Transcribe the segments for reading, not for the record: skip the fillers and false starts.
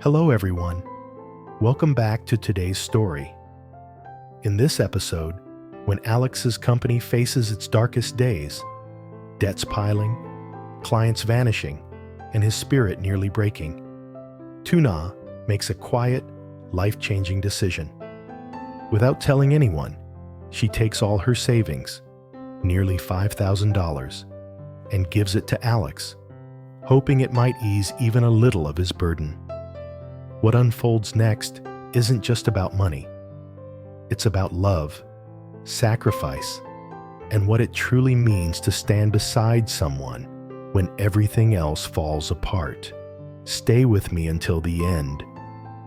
Hello everyone, welcome back to today's story. In this episode, when Alex's company faces its darkest days, debts piling, clients vanishing, and his spirit nearly breaking, Tuna makes a quiet, life-changing decision. Without telling anyone, she takes all her savings, nearly $5,000, and gives it to Alex, hoping it might ease even a little of his burden. What unfolds next isn't just about money. It's about love, sacrifice, and what it truly means to stand beside someone when everything else falls apart. Stay with me until the end,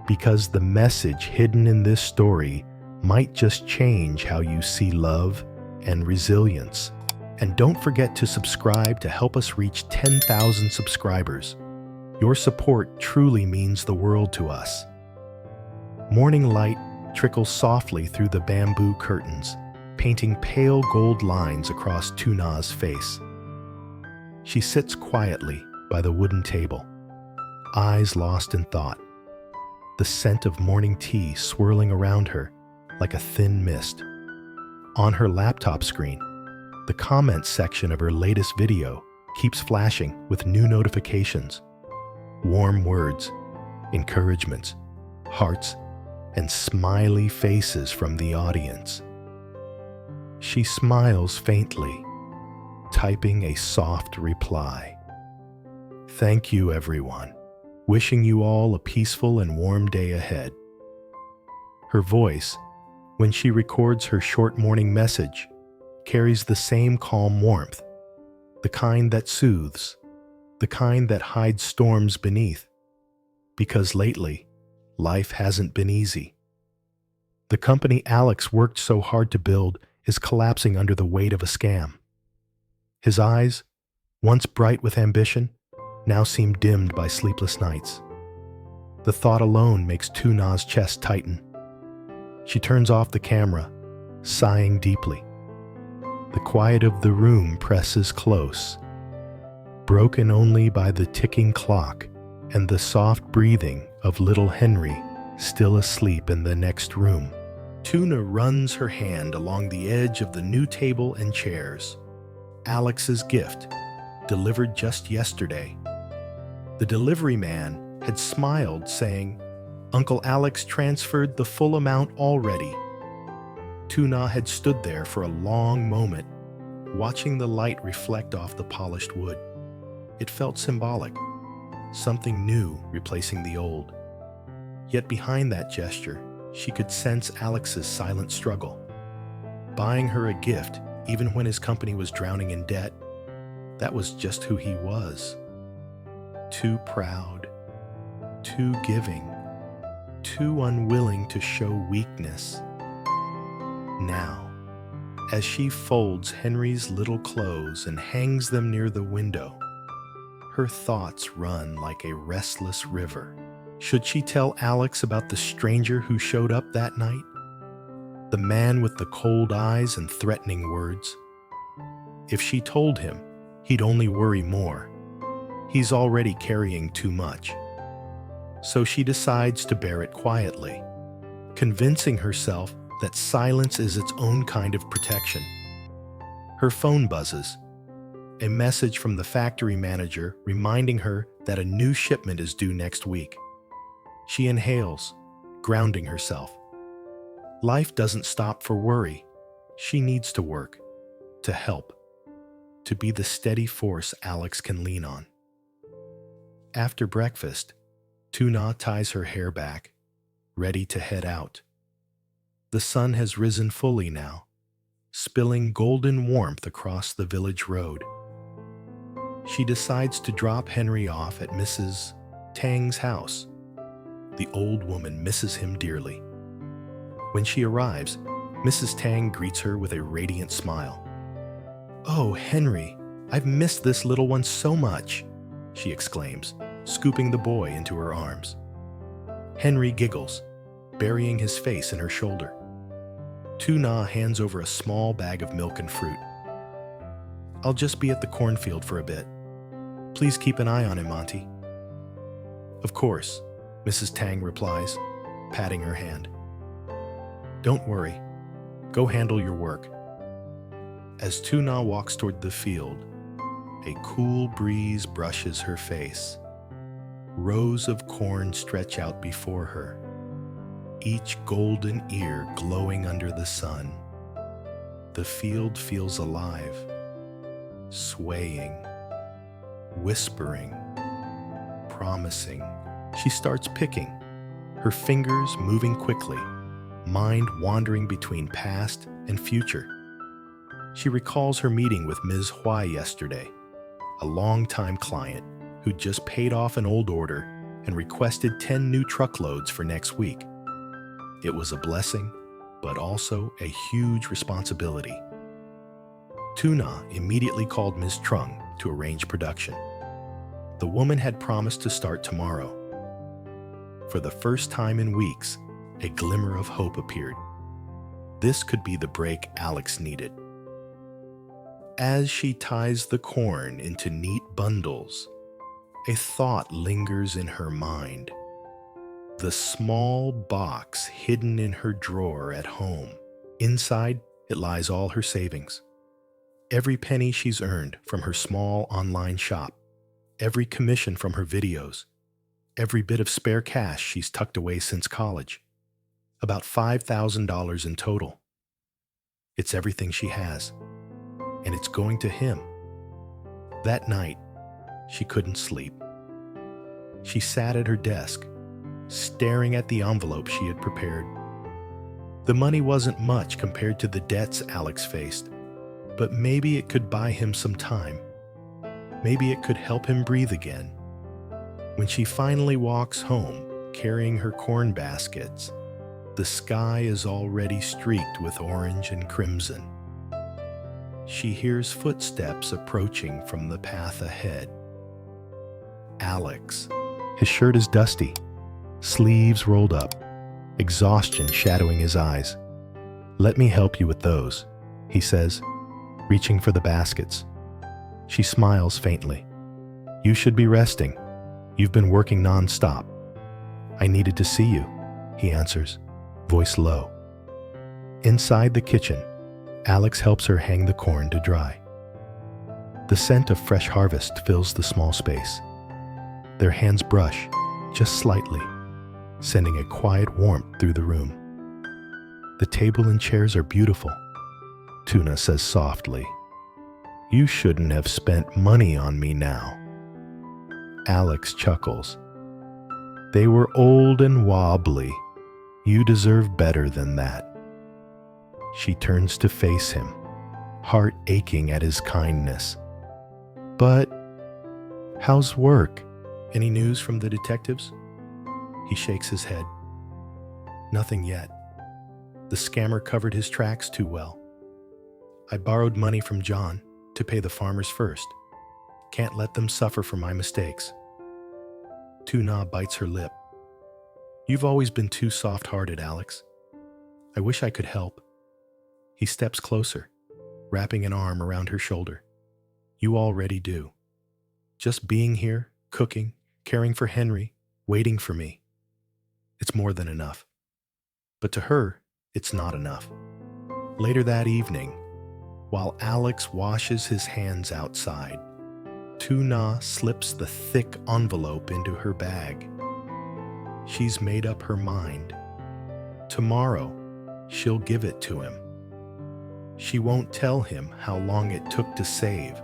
because the message hidden in this story might just change how you see love and resilience. And don't forget to subscribe to help us reach 10,000 subscribers. Your support truly means the world to us. Morning light trickles softly through the bamboo curtains, painting pale gold lines across Tuna's face. She sits quietly by the wooden table, eyes lost in thought, the scent of morning tea swirling around her like a thin mist. On her laptop screen, the comments section of her latest video keeps flashing with new notifications. Warm words, encouragements, hearts, and smiley faces from the audience. She smiles faintly, typing a soft reply. Thank you, everyone. Wishing you all a peaceful and warm day ahead. Her voice, when she records her short morning message, carries the same calm warmth, the kind that soothes, the kind that hides storms beneath, because lately, life hasn't been easy. The company Alex worked so hard to build is collapsing under the weight of a scam. His eyes, once bright with ambition, now seem dimmed by sleepless nights. The thought alone makes Tuna's chest tighten. She turns off the camera, sighing deeply. The quiet of the room presses close, broken only by the ticking clock and the soft breathing of little Henry, still asleep in the next room. Tuna runs her hand along the edge of the new table and chairs. Alex's gift, delivered just yesterday. The delivery man had smiled, saying, "Uncle Alex transferred the full amount already." Tuna had stood there for a long moment, watching the light reflect off the polished wood. It felt symbolic, something new replacing the old. Yet behind that gesture, she could sense Alex's silent struggle. Buying her a gift, even when his company was drowning in debt, that was just who he was. Too proud, too giving, too unwilling to show weakness. Now, as she folds Henry's little clothes and hangs them near the window, her thoughts run like a restless river. Should she tell Alex about the stranger who showed up that night? The man with the cold eyes and threatening words? If she told him, he'd only worry more. He's already carrying too much. So she decides to bear it quietly, convincing herself that silence is its own kind of protection. Her phone buzzes, a message from the factory manager reminding her that a new shipment is due next week. She inhales, grounding herself. Life doesn't stop for worry. She needs to work, to help, to be the steady force Alex can lean on. After breakfast, Tuna ties her hair back, ready to head out. The sun has risen fully now, spilling golden warmth across the village road. She decides to drop Henry off at Mrs. Tang's house. The old woman misses him dearly. When she arrives, Mrs. Tang greets her with a radiant smile. "Oh, Henry, I've missed this little one so much," she exclaims, scooping the boy into her arms. Henry giggles, burying his face in her shoulder. Tuna hands over a small bag of milk and fruit. "I'll just be at the cornfield for a bit. Please keep an eye on him, Auntie." Of course, Mrs. Tang replies, patting her hand. Don't worry. Go handle your work. As Tuna walks toward the field, a cool breeze brushes her face. Rows of corn stretch out before her, each golden ear glowing under the sun. The field feels alive, swaying, whispering, promising. She starts picking, her fingers moving quickly, mind wandering between past and future. She recalls her meeting with Ms. Huai yesterday, a longtime client who'd just paid off an old order and requested 10 new truckloads for next week. It was a blessing, but also a huge responsibility. Tuna immediately called Ms. Trung to arrange production. The woman had promised to start tomorrow. For the first time in weeks, a glimmer of hope appeared. This could be the break Alex needed. As she ties the corn into neat bundles, a thought lingers in her mind. The small box hidden in her drawer at home. Inside, it lies all her savings. Every penny she's earned from her small online shop, every commission from her videos, every bit of spare cash she's tucked away since college. About $5,000 in total. It's everything she has, and it's going to him. That night, she couldn't sleep. She sat at her desk, staring at the envelope she had prepared. The money wasn't much compared to the debts Alex faced, but maybe it could buy him some time. Maybe it could help him breathe again. When she finally walks home, carrying her corn baskets, the sky is already streaked with orange and crimson. She hears footsteps approaching from the path ahead. Alex. His shirt is dusty, sleeves rolled up, exhaustion shadowing his eyes. "Let me help you with those," he says, reaching for the baskets. She smiles faintly. "You should be resting. You've been working non-stop." "I needed to see you," he answers, voice low. Inside the kitchen, Alex helps her hang the corn to dry. The scent of fresh harvest fills the small space. Their hands brush, just slightly, sending a quiet warmth through the room. "The table and chairs are beautiful," Tuna says softly. "You shouldn't have spent money on me now." Alex chuckles. "They were old and wobbly. You deserve better than that." She turns to face him, heart aching at his kindness. "But how's work? Any news from the detectives?" He shakes his head. "Nothing yet. The scammer covered his tracks too well. I borrowed money from John to pay the farmers first. Can't let them suffer for my mistakes." Tuna bites her lip. "You've always been too soft-hearted, Alex. I wish I could help." He steps closer, wrapping an arm around her shoulder. "You already do. Just being here, cooking, caring for Henry, waiting for me. It's more than enough." But to her, it's not enough. Later that evening, while Alex washes his hands outside, Tuna slips the thick envelope into her bag. She's made up her mind. Tomorrow, she'll give it to him. She won't tell him how long it took to save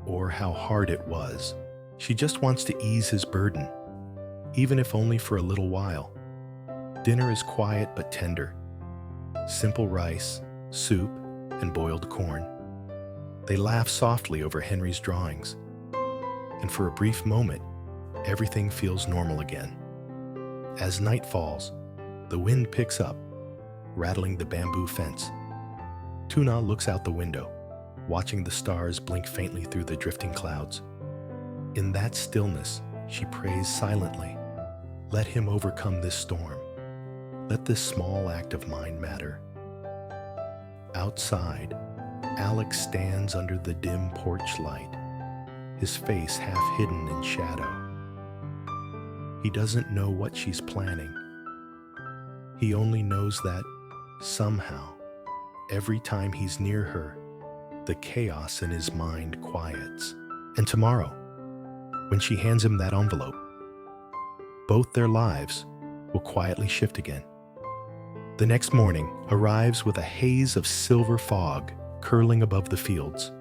or how hard it was. She just wants to ease his burden, even if only for a little while. Dinner is quiet but tender. Simple rice, soup, and boiled corn. They laugh softly over Henry's drawings. And for a brief moment, everything feels normal again. As night falls, the wind picks up, rattling the bamboo fence. Tuna looks out the window, watching the stars blink faintly through the drifting clouds. In that stillness, she prays silently. Let him overcome this storm. Let this small act of mine matter. Outside, Alex stands under the dim porch light, his face half hidden in shadow. He doesn't know what she's planning. He only knows that, somehow, every time he's near her, the chaos in his mind quiets. And tomorrow, when she hands him that envelope, both their lives will quietly shift again. The next morning arrives with a haze of silver fog curling above the fields.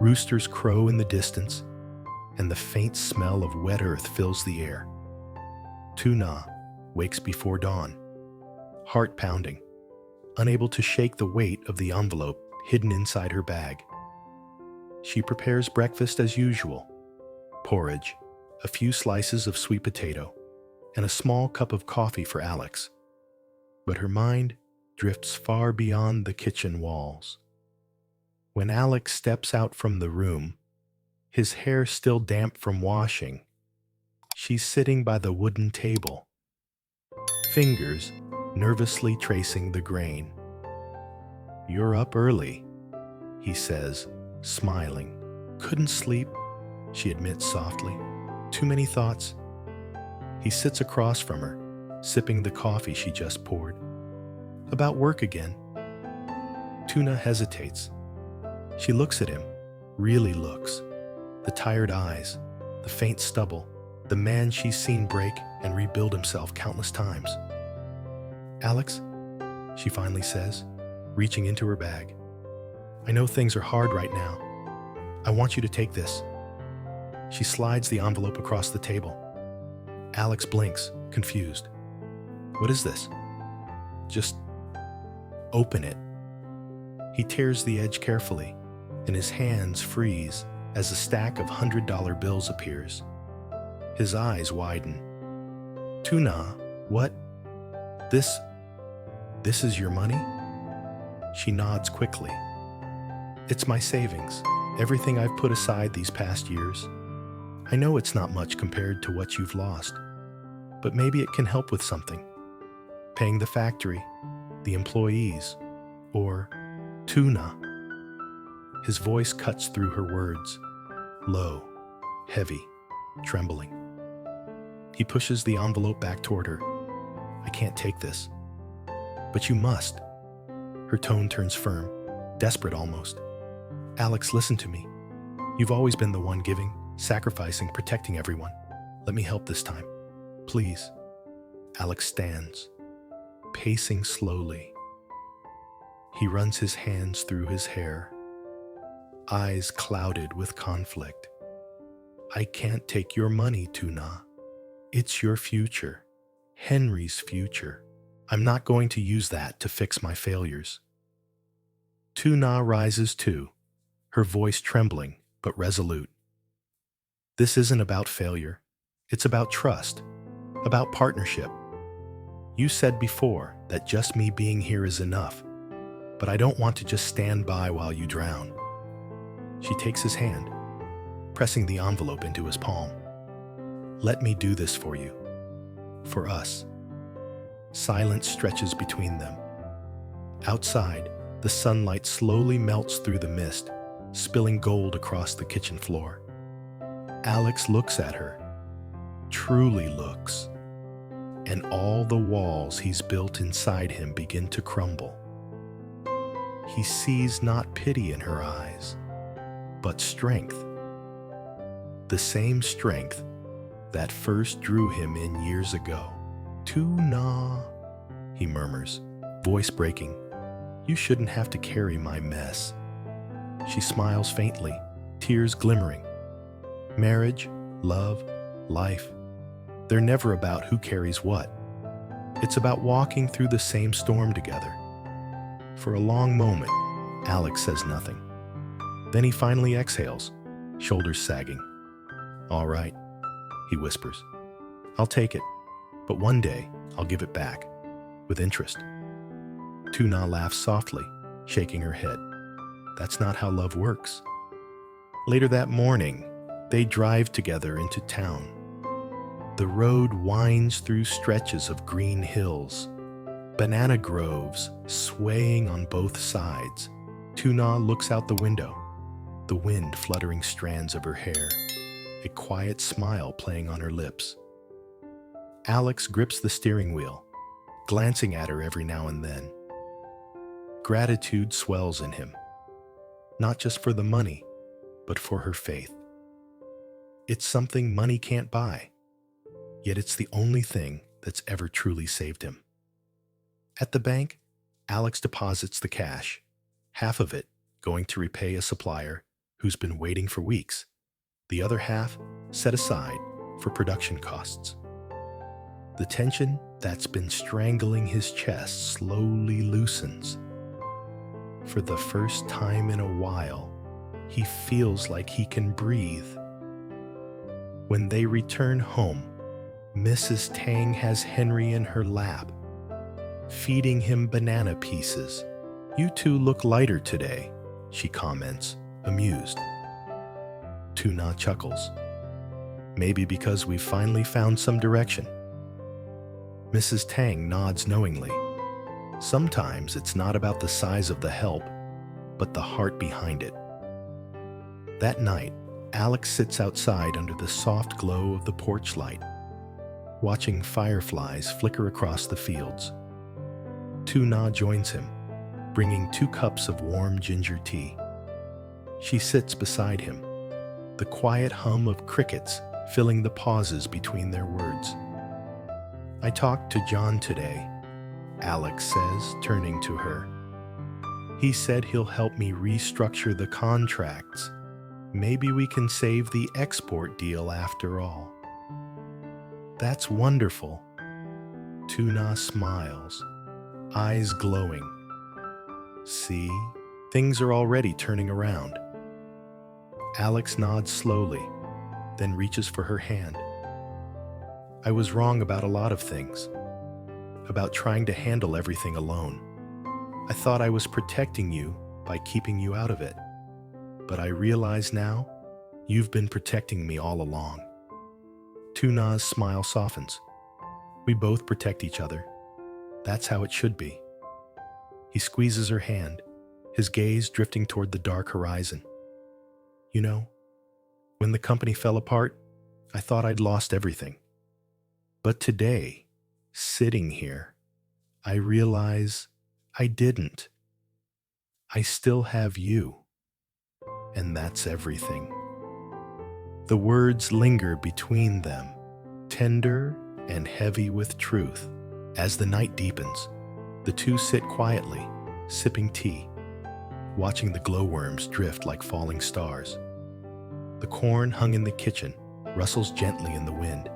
Roosters crow in the distance, and the faint smell of wet earth fills the air. Tuna wakes before dawn, heart pounding, unable to shake the weight of the envelope hidden inside her bag. She prepares breakfast as usual: porridge, a few slices of sweet potato, and a small cup of coffee for Alex. But her mind drifts far beyond the kitchen walls. When Alex steps out from the room, his hair still damp from washing, she's sitting by the wooden table, fingers nervously tracing the grain. "You're up early," he says, smiling. "Couldn't sleep," she admits softly. "Too many thoughts." He sits across from her, sipping the coffee she just poured. "About work again." Tuna hesitates. She looks at him, really looks. The tired eyes, the faint stubble, the man she's seen break and rebuild himself countless times. "Alex," she finally says, reaching into her bag, "I know things are hard right now. I want you to take this." She slides the envelope across the table. Alex blinks, confused. "What is this?" "Just open it." He tears the edge carefully, and his hands freeze as a stack of $100 bills appears. His eyes widen. "Tuna, what? This is your money?" She nods quickly. "It's my savings, everything I've put aside these past years. I know it's not much compared to what you've lost, but maybe it can help with something. Paying the factory, the employees, or Tuna." His voice cuts through her words, low, heavy, trembling. He pushes the envelope back toward her. "I can't take this." "But you must." Her tone turns firm, desperate almost. "Alex, listen to me. You've always been the one giving, sacrificing, protecting everyone. Let me help this time. Please." Alex stands, pacing slowly. He runs his hands through his hair, eyes clouded with conflict. "I can't take your money, Tuna. It's your future, Henry's future. I'm not going to use that to fix my failures." Tuna rises too, her voice trembling but resolute. "This isn't about failure. It's about trust, about partnership. You said before that just me being here is enough, but I don't want to just stand by while you drown." She takes his hand, pressing the envelope into his palm. "Let me do this for you. For us." Silence stretches between them. Outside, the sunlight slowly melts through the mist, spilling gold across the kitchen floor. Alex looks at her, truly looks, and all the walls he's built inside him begin to crumble. He sees not pity in her eyes, but strength. The same strength that first drew him in years ago. "Tuna," he murmurs, voice breaking. "You shouldn't have to carry my mess." She smiles faintly, tears glimmering. Marriage, love, life, they're never about who carries what. It's about walking through the same storm together. For a long moment, Alex says nothing. Then he finally exhales, shoulders sagging. "All right," he whispers. "I'll take it, but one day I'll give it back, with interest." Tuna laughs softly, shaking her head. That's not how love works. Later that morning, they drive together into town. The road winds through stretches of green hills, banana groves swaying on both sides. Tuna looks out the window, the wind fluttering strands of her hair, a quiet smile playing on her lips. Alex grips the steering wheel, glancing at her every now and then. Gratitude swells in him, not just for the money, but for her faith. It's something money can't buy, yet it's the only thing that's ever truly saved him. At the bank, Alex deposits the cash, half of it going to repay a supplier who's been waiting for weeks, the other half set aside for production costs. The tension that's been strangling his chest slowly loosens. For the first time in a while, he feels like he can breathe. When they return home, Mrs. Tang has Henry in her lap, feeding him banana pieces. "You two look lighter today," she comments, amused. Tuna chuckles. "Maybe because we've finally found some direction." Mrs. Tang nods knowingly. Sometimes it's not about the size of the help, but the heart behind it. That night, Alex sits outside under the soft glow of the porch light, watching fireflies flicker across the fields. Tuna joins him, bringing 2 cups of warm ginger tea. She sits beside him, the quiet hum of crickets filling the pauses between their words. "I talked to John today," Alex says, turning to her. "He said he'll help me restructure the contracts. Maybe we can save the export deal after all." "That's wonderful." Tuna smiles, eyes glowing. "See, things are already turning around." Alex nods slowly, then reaches for her hand. "I was wrong about a lot of things, about trying to handle everything alone. I thought I was protecting you by keeping you out of it. But I realize now, you've been protecting me all along." Tuna's smile softens. "We both protect each other. That's how it should be." He squeezes her hand, his gaze drifting toward the dark horizon. "You know, when the company fell apart, I thought I'd lost everything. But today, sitting here, I realize I didn't. I still have you. And that's everything." The words linger between them, tender and heavy with truth. As the night deepens, the two sit quietly, sipping tea, watching the glowworms drift like falling stars. The corn hung in the kitchen rustles gently in the wind,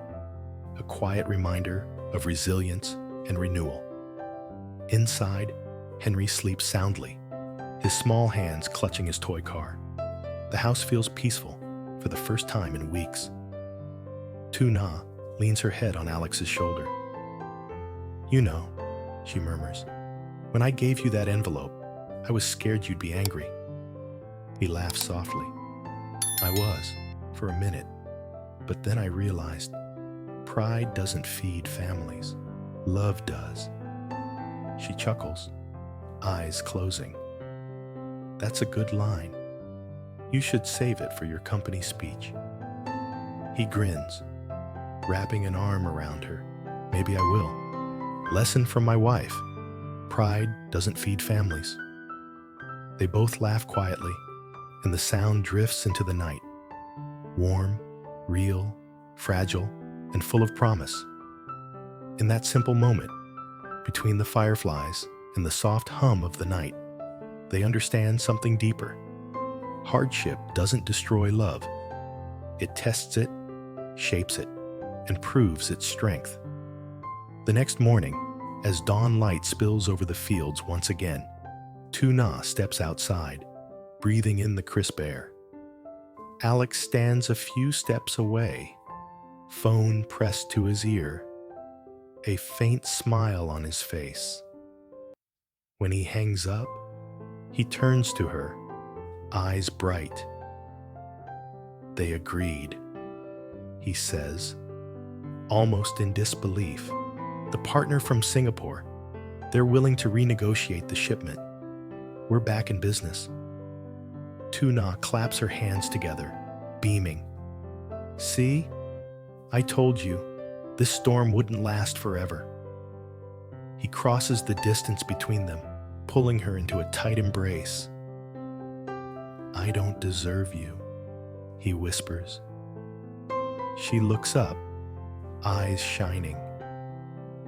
a quiet reminder of resilience and renewal. Inside, Henry sleeps soundly, his small hands clutching his toy car. The house feels peaceful for the first time in weeks. Tuna leans her head on Alex's shoulder. "You know," she murmurs, "when I gave you that envelope, I was scared you'd be angry." He laughs softly. "I was, for a minute, but then I realized pride doesn't feed families. Love does." She chuckles, eyes closing. "That's a good line. You should save it for your company speech." He grins, wrapping an arm around her. "Maybe I will. Lesson from my wife. Pride doesn't feed families." They both laugh quietly, and the sound drifts into the night. Warm, real, fragile, and full of promise. In that simple moment, between the fireflies and the soft hum of the night, they understand something deeper. Hardship doesn't destroy love. It tests it, shapes it, and proves its strength. The next morning, as dawn light spills over the fields once again, Tuna steps outside, breathing in the crisp air. Alex stands a few steps away, phone pressed to his ear, a faint smile on his face. When he hangs up, he turns to her, eyes bright. "They agreed," he says, almost in disbelief. "The partner from Singapore, they're willing to renegotiate the shipment. We're back in business." Tuna claps her hands together, beaming. "See? I told you. This storm wouldn't last forever. He crosses the distance between them, pulling her into a tight embrace. "I don't deserve you," he whispers. She looks up, eyes shining.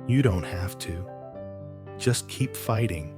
"You don't have to. Just keep fighting."